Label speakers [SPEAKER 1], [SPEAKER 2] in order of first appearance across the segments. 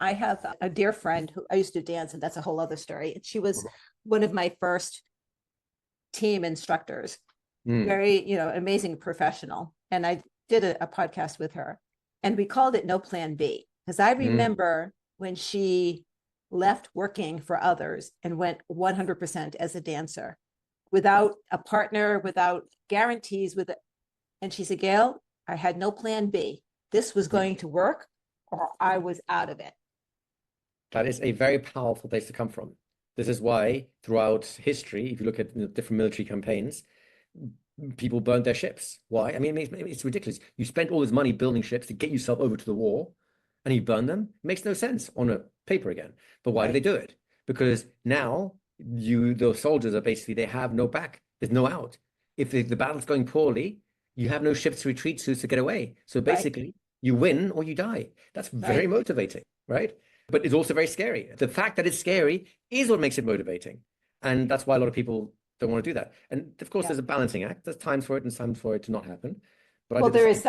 [SPEAKER 1] I have a dear friend who I used to dance, and that's a whole other story. And she was one of my first team instructors, very, amazing professional. And I did a podcast with her, and we called it No Plan B, because I remember when she left working for others and went 100% as a dancer without a partner, without guarantees, and she said, Gail, I had no plan B. This was going to work or I was out of it.
[SPEAKER 2] That is a very powerful place to come from. This is why throughout history, if you look at different military campaigns, people burned their ships. Why? I mean, it's ridiculous. You spent all this money building ships to get yourself over to the war, and you burn them. It makes no sense on a paper again. But why do they do it? Because now those soldiers are basically, they have no back. There's no out. If the battle's going poorly, you have no ships to retreat to get away. So basically, you win or you die. That's very motivating, right? But it's also very scary. The fact that it's scary is what makes it motivating. And that's why a lot of people don't want to do that. And of course, there's a balancing act. There's times for it and times for it to not happen. But
[SPEAKER 1] there is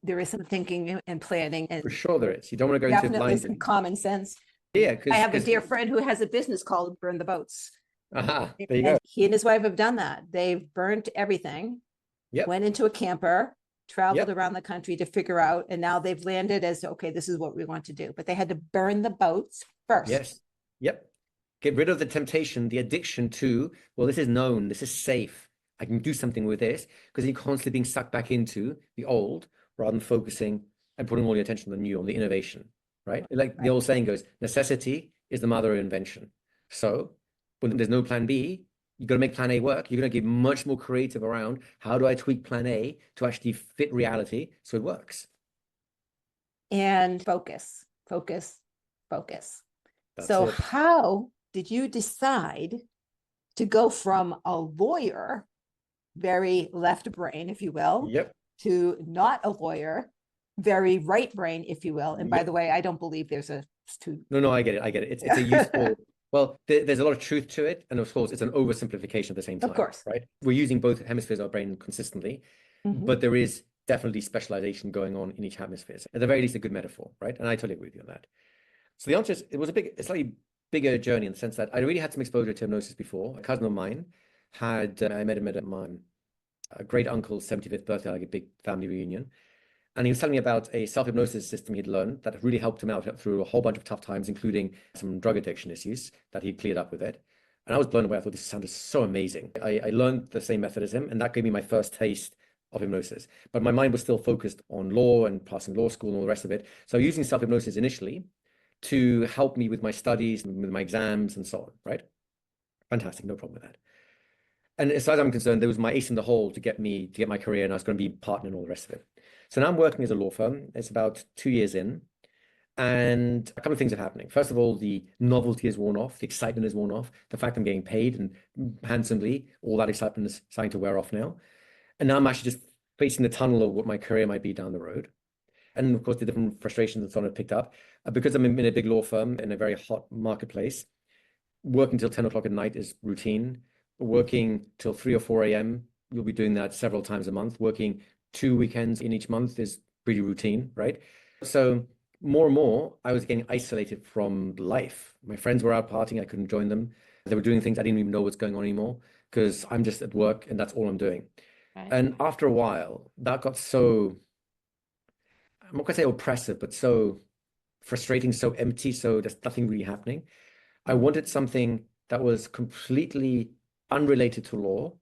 [SPEAKER 1] there is some thinking and planning. And
[SPEAKER 2] for sure there is. You don't want to go into blind.
[SPEAKER 1] Some common sense.
[SPEAKER 2] Yeah.
[SPEAKER 1] I have a dear friend who has a business called Burn the Boats.
[SPEAKER 2] There you go.
[SPEAKER 1] He and his wife have done that. They've burnt everything, went into a camper, traveled around the country to figure out, and now they've landed as, okay, this is what we want to do. But they had to burn the boats first.
[SPEAKER 2] Yes. Yep. Get rid of the temptation, the addiction to, well, this is known, this is safe. I can do something with this, because you're constantly being sucked back into the old rather than focusing and putting all your attention on the new, on the innovation, right? Like the old saying goes, necessity is the mother of invention. So when there's no plan B, you've got to make plan A work. You're going to get much more creative around how do I tweak plan A to actually fit reality so it works.
[SPEAKER 1] And focus. So how did you decide to go from a lawyer, very left brain, if you will, to not a lawyer, very right brain, if you will? And by the way, I don't believe there's a two.
[SPEAKER 2] No, I get it. It's a useful. Well, there's a lot of truth to it. And of course, it's an oversimplification at the same time.
[SPEAKER 1] Of course.
[SPEAKER 2] Right? We're using both hemispheres of our brain consistently, but there is definitely specialization going on in each hemisphere. At the very least, a good metaphor, right? And I totally agree with you on that. So the answer is, it was a slightly bigger journey in the sense that I really had some exposure to hypnosis before. A cousin of mine had, I met him at my great uncle's 75th birthday, like a big family reunion. And he was telling me about a self-hypnosis system he'd learned that really helped him out through a whole bunch of tough times, including some drug addiction issues that he cleared up with it. And I was blown away. I thought this sounded so amazing. I learned the same method as him, and that gave me my first taste of hypnosis. But my mind was still focused on law and passing law school and all the rest of it. So using self-hypnosis initially to help me with my studies, with my exams and so on, right? Fantastic, no problem with that. And as far as I'm concerned, there was my ace in the hole to get my career, and I was going to be partner and all the rest of it. So now I'm working as a law firm. It's about 2 years in, and a couple of things are happening. First of all, the novelty is worn off, the excitement is worn off. The fact I'm getting paid and handsomely, all that excitement is starting to wear off now. And now I'm actually just facing the tunnel of what my career might be down the road. And of course, the different frustrations and so on have picked up. Because I'm in a big law firm in a very hot marketplace, working till 10 o'clock at night is routine. Working till 3 or 4 a.m., you'll be doing that several times a month. Working 2 weekends in each month is pretty routine, right? So more and more, I was getting isolated from life. My friends were out partying, I couldn't join them. They were doing things I didn't even know what's going on anymore because I'm just at work and that's all I'm doing. Right. And after a while, that got so, I'm not gonna say oppressive, but so frustrating, so empty, so there's nothing really happening. I wanted something that was completely unrelated to law,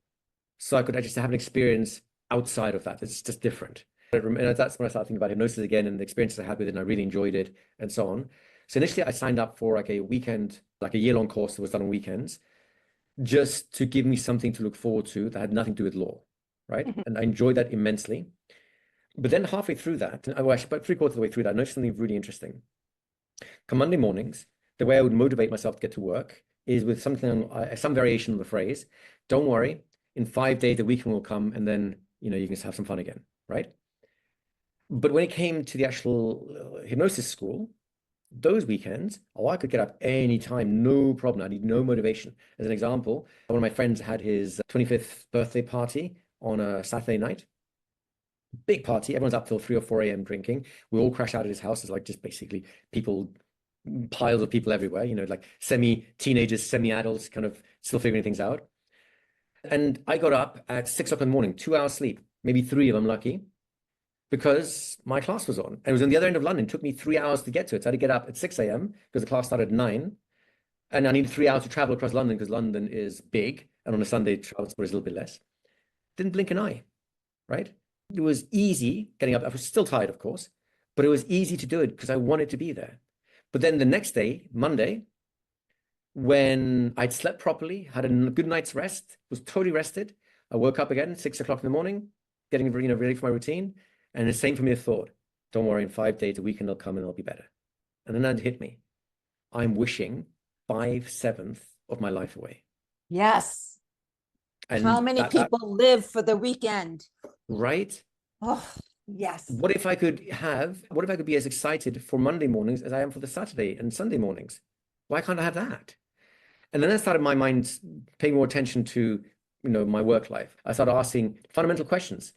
[SPEAKER 2] so I could actually have an experience outside of that. It's just different. And that's when I started thinking about hypnosis again and the experiences I had with it, and I really enjoyed it and so on. So initially I signed up for like a weekend, like a year-long course that was done on weekends, just to give me something to look forward to that had nothing to do with law, right? And I enjoyed that immensely. But then halfway through that, well, actually about 3/4 of the way through that, I noticed something really interesting. Come Monday mornings, the way I would motivate myself to get to work is with something, some variation of the phrase, don't worry, in 5 days, the weekend will come and then, you can just have some fun again, right? But when it came to the actual hypnosis school, those weekends, I could get up anytime, no problem. I need no motivation. As an example, one of my friends had his 25th birthday party on a Saturday night. big party. Everyone's up till 3 or 4 a.m. drinking. We all crash out at his house. It's like just basically people, piles of people everywhere, you know, like semi-teenagers, semi-adults, kind of still figuring things out. And I got up at 6 o'clock in the morning, 2 hours sleep, maybe 3 if I'm lucky, because my class was on. It was on the other end of London. It took me 3 hours to get to it. So I had to get up at 6 a.m. because the class started at 9. And I needed 3 hours to travel across London because London is big. And on a Sunday, transport is a little bit less. Didn't blink an eye, right? It was easy getting up. I was still tired, of course, but it was easy to do it because I wanted to be there. But then the next day, Monday, when I'd slept properly, had a good night's rest, was totally rested, I woke up again 6 o'clock in the morning, getting ready for my routine. And the same for me, a thought, don't worry, in 5 days, a weekend will come and I'll be better. And then that hit me. I'm wishing 5/7 of my life away.
[SPEAKER 1] Yes.
[SPEAKER 2] And
[SPEAKER 1] how many people live for the weekend?
[SPEAKER 2] Right?
[SPEAKER 1] Oh, yes.
[SPEAKER 2] What if I could be as excited for Monday mornings as I am for the Saturday and Sunday mornings? Why can't I have that? And then I started my mind paying more attention to, my work life. I started asking fundamental questions,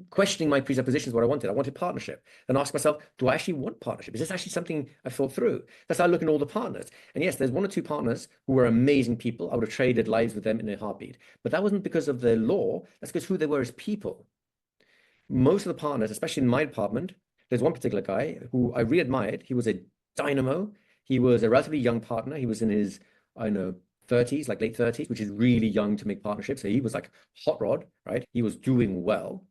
[SPEAKER 2] questioning my presuppositions, what I wanted. I wanted partnership. Then ask myself, do I actually want partnership? Is this actually something I've thought through? That's how I look at all the partners. And yes, there's 1 or 2 partners who were amazing people. I would have traded lives with them in a heartbeat. But that wasn't because of their law. That's because who they were as people. Most of the partners, especially in my department, there's one particular guy who I really admired. He was a dynamo. He was a relatively young partner. He was in his, 30s, like late 30s, which is really young to make partnerships. So he was like hot rod, right? He was doing well.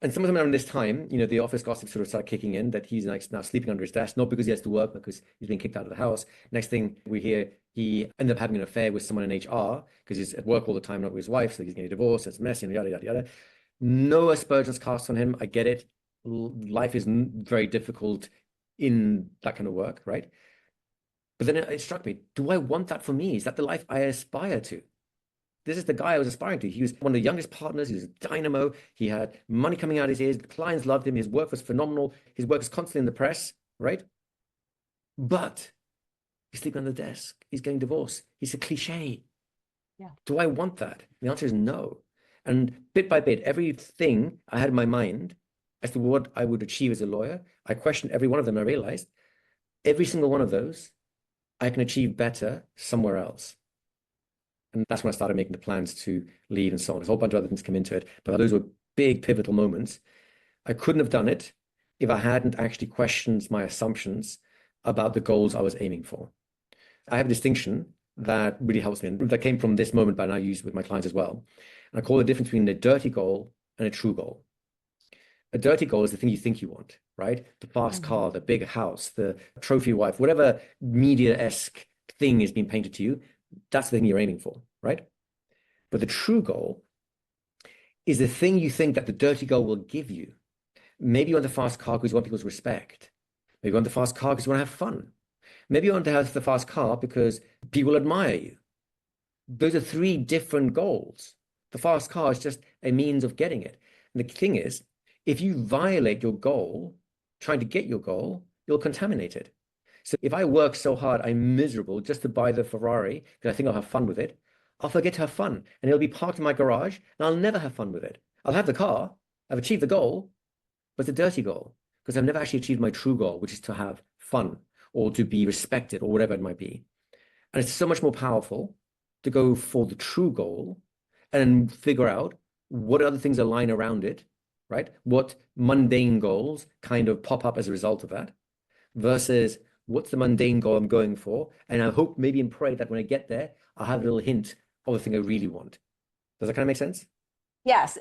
[SPEAKER 2] And some of them around this time, the office gossip sort of started kicking in that he's like now sleeping under his desk, not because he has to work, but because he's been kicked out of the house. Next thing we hear, he ended up having an affair with someone in HR because he's at work all the time, not with his wife. So he's getting divorced. It's messy, yada, yada, yada. No aspersions cast on him. I get it. Life is very difficult in that kind of work, right? But then it struck me, do I want that for me? Is that the life I aspire to? This is the guy I was aspiring to. He was one of the youngest partners. He was a dynamo. He had money coming out his ears. The clients loved him. His work was phenomenal. His work was constantly in the press, right? But he's sleeping on the desk. He's getting divorced. He's a cliche.
[SPEAKER 1] Yeah.
[SPEAKER 2] Do I want that? The answer is no. And bit by bit, everything I had in my mind as to what I would achieve as a lawyer, I questioned every one of them. I realized every single one of those I can achieve better somewhere else. And that's when I started making the plans to leave and so on. There's a whole bunch of other things come into it, but those were big pivotal moments. I couldn't have done it if I hadn't actually questioned my assumptions about the goals I was aiming for. I have a distinction that really helps me, and that came from this moment, but I use with my clients as well. And I call the difference between a dirty goal and a true goal. A dirty goal is the thing you think you want, right? The fast car, the big house, the trophy wife, whatever media-esque thing is being painted to you, that's the thing you're aiming for, right? But the true goal is the thing you think that the dirty goal will give you. Maybe you want the fast car because you want people's respect. Maybe you want the fast car because you want to have fun. Maybe you want to have the fast car because people admire you. Those are 3 different goals. The fast car is just a means of getting it. And the thing is, if you violate your goal, trying to get your goal, you'll contaminate it. So if I work so hard, I'm miserable just to buy the Ferrari because I think I'll have fun with it, I'll forget to have fun and it'll be parked in my garage and I'll never have fun with it. I'll have the car, I've achieved the goal, but it's a dirty goal because I've never actually achieved my true goal, which is to have fun or to be respected or whatever it might be. And it's so much more powerful to go for the true goal and figure out what other things align around it, right? What mundane goals kind of pop up as a result of that versus what's the mundane goal I'm going for? And I hope, maybe, and pray that when I get there, I'll have a little hint of the thing I really want. Does that kind of make sense?
[SPEAKER 1] Yes.